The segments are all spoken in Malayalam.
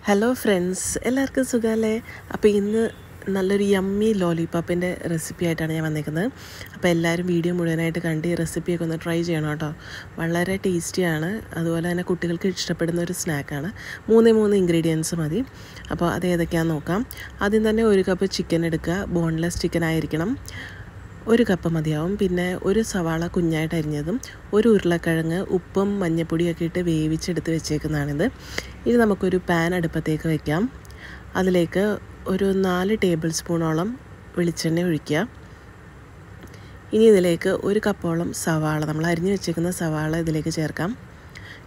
ഹലോ ഫ്രണ്ട്സ്, എല്ലാവർക്കും സുഖമല്ലേ? അപ്പോൾ ഇന്ന് നല്ലൊരു യമ്മി ലോലിപോപ്പിൻ്റെ റെസിപ്പി ആയിട്ടാണ് ഞാൻ വന്നിരിക്കുന്നത്. അപ്പോൾ എല്ലാവരും വീഡിയോ മുഴുവനായിട്ട് കണ്ട് ഈ റെസിപ്പിയൊക്കെ ഒന്ന് ട്രൈ ചെയ്യണം കേട്ടോ. വളരെ ടേസ്റ്റിയാണ്, അതുപോലെ തന്നെ കുട്ടികൾക്ക് ഇഷ്ടപ്പെടുന്ന ഒരു സ്നാക്കാണ്. മൂന്ന് ഇൻഗ്രീഡിയൻസ് മതി. അപ്പോൾ അത് ഏതൊക്കെയാണെന്ന് നോക്കാം. ആദ്യം തന്നെ 1 കപ്പ് ചിക്കൻ എടുക്കുക. ബോൺലെസ് ചിക്കൻ ആയിരിക്കണം. 1 കപ്പ് മതിയാവും. പിന്നെ 1 സവാള കുഞ്ഞായിട്ട് അരിഞ്ഞതും 1 ഉരുളക്കിഴങ്ങ് ഉപ്പും മഞ്ഞൾപ്പൊടിയൊക്കെ ഇട്ട് വേവിച്ചെടുത്ത് വെച്ചേക്കുന്നതാണിത്. ഇനി നമുക്കൊരു പാൻ അടുപ്പത്തേക്ക് വയ്ക്കാം. അതിലേക്ക് ഒരു 4 ടേബിൾ സ്പൂണോളം വെളിച്ചെണ്ണ ഒഴിക്കുക. ഇനി ഇതിലേക്ക് 1 കപ്പോളം സവാള, നമ്മൾ അരിഞ്ഞ് വെച്ചേക്കുന്ന സവാള ഇതിലേക്ക് ചേർക്കാം.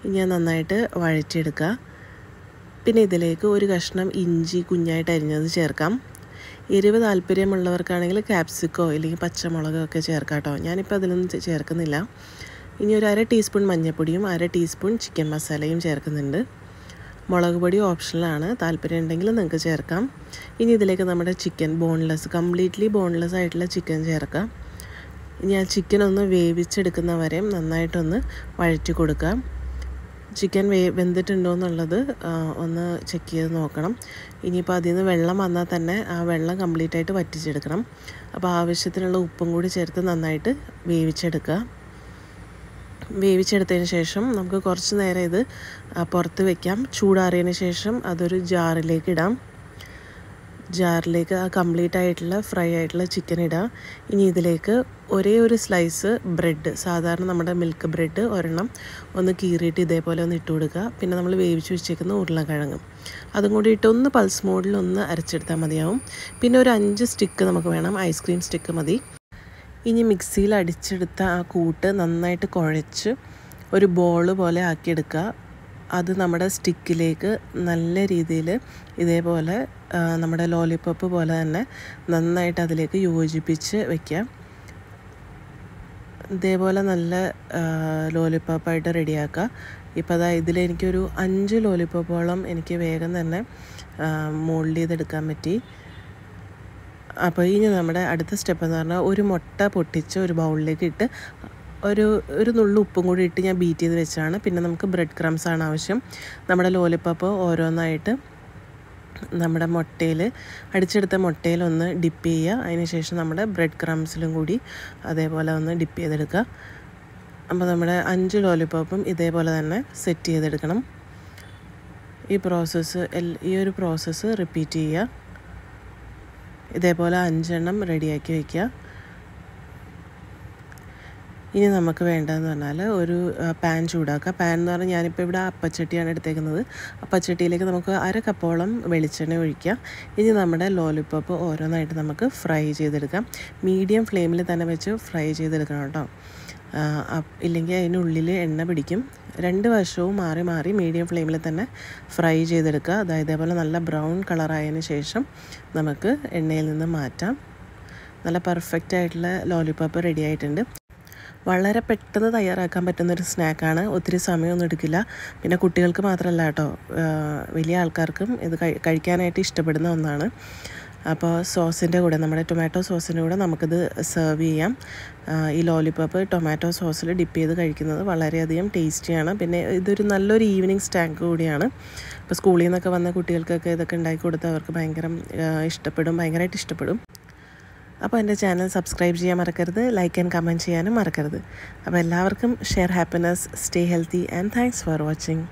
ഇനി അത് നന്നായിട്ട് വഴറ്റിയെടുക്കുക. പിന്നെ ഇതിലേക്ക് 1 കഷ്ണം ഇഞ്ചി കുഞ്ഞായിട്ട് അരിഞ്ഞത് ചേർക്കാം. എരിവ് താല്പര്യമുള്ളവർക്കാണെങ്കിൽ ക്യാപ്സിക്കോ അല്ലെങ്കിൽ പച്ചമുളകോ ഒക്കെ ചേർക്കാം കേട്ടോ. ഞാനിപ്പോൾ അതിലൊന്നും ചേർക്കുന്നില്ല. ഇനി ഒരു 1/2 ടീസ്പൂൺ മഞ്ഞൾപ്പൊടിയും 1/2 ടീസ്പൂൺ ചിക്കൻ മസാലയും ചേർക്കുന്നുണ്ട്. മുളക് പൊടി ഓപ്ഷണലാണ്, താല്പര്യം ഉണ്ടെങ്കിൽ നിങ്ങൾക്ക് ചേർക്കാം. ഇനി ഇതിലേക്ക് നമ്മുടെ ചിക്കൻ കംപ്ലീറ്റ്ലി ബോൺലെസ് ആയിട്ടുള്ള ചിക്കൻ ചേർക്കാം. ഇനി ആ ചിക്കൻ ഒന്ന് വേവിച്ചെടുക്കുന്ന വരെയും നന്നായിട്ടൊന്ന് വഴറ്റി കൊടുക്കാം. ചിക്കൻ വെന്തിട്ടുണ്ടോ എന്നുള്ളത് ഒന്ന് ചെക്ക് ചെയ്ത് നോക്കണം. ഇനിയിപ്പോൾ അതിൽ നിന്ന് വെള്ളം വന്നാൽ തന്നെ ആ വെള്ളം കംപ്ലീറ്റ് ആയിട്ട് വറ്റിച്ചെടുക്കണം. അപ്പോൾ ആവശ്യത്തിനുള്ള ഉപ്പും കൂടി ചേർത്ത് നന്നായിട്ട് വേവിച്ചെടുക്കുക. വേവിച്ചെടുത്തതിന് ശേഷം നമുക്ക് കുറച്ച് നേരം ഇത് പുറത്ത് വയ്ക്കാം. ചൂടാറിയതിന് ശേഷം അതൊരു ജാറിലേക്ക് ഇടാം. ജാറിലേക്ക് ആ കംപ്ലീറ്റ് ആയിട്ടുള്ള ഫ്രൈ ആയിട്ടുള്ള ചിക്കൻ ഇടാം. ഇനി ഇതിലേക്ക് ഒരേ ഒരു സ്ലൈസ് ബ്രെഡ്, സാധാരണ നമ്മുടെ മിൽക്ക് ബ്രെഡ് ഒരെണ്ണം ഒന്ന് കീറിയിട്ട് ഇതേപോലെ ഒന്ന് ഇട്ട് കൊടുക്കുക. പിന്നെ നമ്മൾ വേവിച്ച് വെച്ചേക്കുന്ന ഉരുളക്കിഴങ്ങ് അതും കൂടി ഇട്ട് ഒന്ന് പൾസ് മോഡിൽ ഒന്ന് അരച്ചെടുത്താൽ മതിയാവും. പിന്നെ ഒരു 5 സ്റ്റിക്ക് നമുക്ക് വേണം, ഐസ്ക്രീം സ്റ്റിക്ക് മതി. ഇനി മിക്സിയിൽ അടിച്ചെടുത്ത ആ കൂട്ട് നന്നായിട്ട് കുഴച്ച് ഒരു ബോൾ പോലെ ആക്കിയെടുക്കുക. അത് നമ്മുടെ സ്റ്റിക്കിലേക്ക് നല്ല രീതിയിൽ ഇതേപോലെ നമ്മുടെ ലോലിപോപ്പ് പോലെ തന്നെ നന്നായിട്ട് അതിലേക്ക് യോജിപ്പിച്ച് വയ്ക്കുക. ഇതേപോലെ നല്ല ലോലിപോപ്പായിട്ട് റെഡിയാക്കുക. ഇപ്പോൾ അതാ ഇതിലെനിക്കൊരു 5 ലോലിപോപ്പോളം എനിക്ക് വേഗം തന്നെ മോൾഡ് ചെയ്തെടുക്കാൻ പറ്റി. അപ്പോൾ ഇനി നമ്മുടെ അടുത്ത സ്റ്റെപ്പ് എന്ന് പറഞ്ഞാൽ ഒരു മുട്ട പൊട്ടിച്ച് ഒരു ബൗളിലേക്ക് ഇട്ട് ഒരു നുള്ളു ഉപ്പും കൂടി ഇട്ട് ഞാൻ ബീറ്റ് ചെയ്ത് വെച്ചാണ്. പിന്നെ നമുക്ക് ബ്രെഡ് ക്രംസ് ആണ് ആവശ്യം. നമ്മുടെ ലോലിപോപ്പ് ഓരോന്നായിട്ട് നമ്മുടെ അടിച്ചെടുത്ത മുട്ടയിൽ ഒന്ന് ഡിപ്പ് ചെയ്യുക. അതിനുശേഷം നമ്മുടെ ബ്രെഡ് ക്രംസിലും കൂടി അതേപോലെ ഒന്ന് ഡിപ്പ് ചെയ്തെടുക്കുക. അപ്പോൾ നമ്മുടെ 5 ലോലിപോപ്പും ഇതേപോലെ തന്നെ സെറ്റ് ചെയ്തെടുക്കണം. ഈ ഒരു പ്രോസസ്സ് റിപ്പീറ്റ് ചെയ്യുക. ഇതേപോലെ 5 എണ്ണം റെഡിയാക്കി വയ്ക്കുക. ഇനി നമുക്ക് വേണ്ടതെന്ന് പറഞ്ഞാൽ ഒരു പാൻ ചൂടാക്കുക. പാൻ എന്ന് പറഞ്ഞാൽ ഞാനിപ്പോൾ ഇവിടെ അപ്പച്ചട്ടിയാണ് എടുത്തേക്കുന്നത്. അപ്പച്ചട്ടിയിലേക്ക് നമുക്ക് 1/2 കപ്പോളം വെളിച്ചെണ്ണ ഒഴിക്കുക. ഇനി നമ്മുടെ ലോലിപോപ്പ് ഓരോന്നായിട്ട് നമുക്ക് ഫ്രൈ ചെയ്തെടുക്കാം. മീഡിയം ഫ്ലെയിമിൽ തന്നെ വെച്ച് ഫ്രൈ ചെയ്തെടുക്കണം കേട്ടോ. ഇല്ലെങ്കിൽ അതിനുള്ളിൽ എണ്ണ പിടിക്കും. 2 വശവും മാറി മീഡിയം ഫ്ലെയിമിൽ തന്നെ ഫ്രൈ ചെയ്തെടുക്കുക. അതായത് ഇതേപോലെ നല്ല ബ്രൗൺ കളറായതിന് ശേഷം നമുക്ക് എണ്ണയിൽ നിന്ന് മാറ്റാം. നല്ല പെർഫെക്റ്റ് ആയിട്ടുള്ള ലോലിപോപ്പ് റെഡി ആയിട്ടുണ്ട്. വളരെ പെട്ടെന്ന് തയ്യാറാക്കാൻ പറ്റുന്നൊരു സ്നാക്കാണ്. ഒത്തിരി സമയമൊന്നും എടുക്കില്ല. പിന്നെ കുട്ടികൾക്ക് മാത്രമല്ല കേട്ടോ, വലിയ ആൾക്കാർക്കും ഇത് കഴിക്കാനായിട്ട് ഇഷ്ടപ്പെടുന്ന ഒന്നാണ്. അപ്പോൾ സോസിൻ്റെ കൂടെ, നമ്മുടെ ടൊമാറ്റോ സോസിൻ്റെ കൂടെ നമുക്കിത് സെർവ് ചെയ്യാം. ഈ ലോലിപോപ്പ് ടൊമാറ്റോ സോസിൽ ഡിപ്പ് ചെയ്ത് കഴിക്കുന്നത് വളരെയധികം ടേസ്റ്റിയാണ്. പിന്നെ ഇതൊരു നല്ലൊരു ഈവനിങ് സ്നാക്ക് കൂടിയാണ്. ഇപ്പോൾ സ്കൂളിൽ നിന്നൊക്കെ വന്ന കുട്ടികൾക്കൊക്കെ ഇതൊക്കെ ഉണ്ടാക്കി കൊടുത്താൽ അവർക്ക് ഭയങ്കരമായിട്ട് ഇഷ്ടപ്പെടും. അപ്പോൾ എൻ്റെ ചാനൽ സബ്സ്ക്രൈബ് ചെയ്യാൻ മറക്കരുത്. ലൈക്ക് ആൻഡ് കമൻറ്റ് ചെയ്യാനും മറക്കരുത്. അപ്പോൾ എല്ലാവർക്കും share happiness, stay healthy and thanks for watching.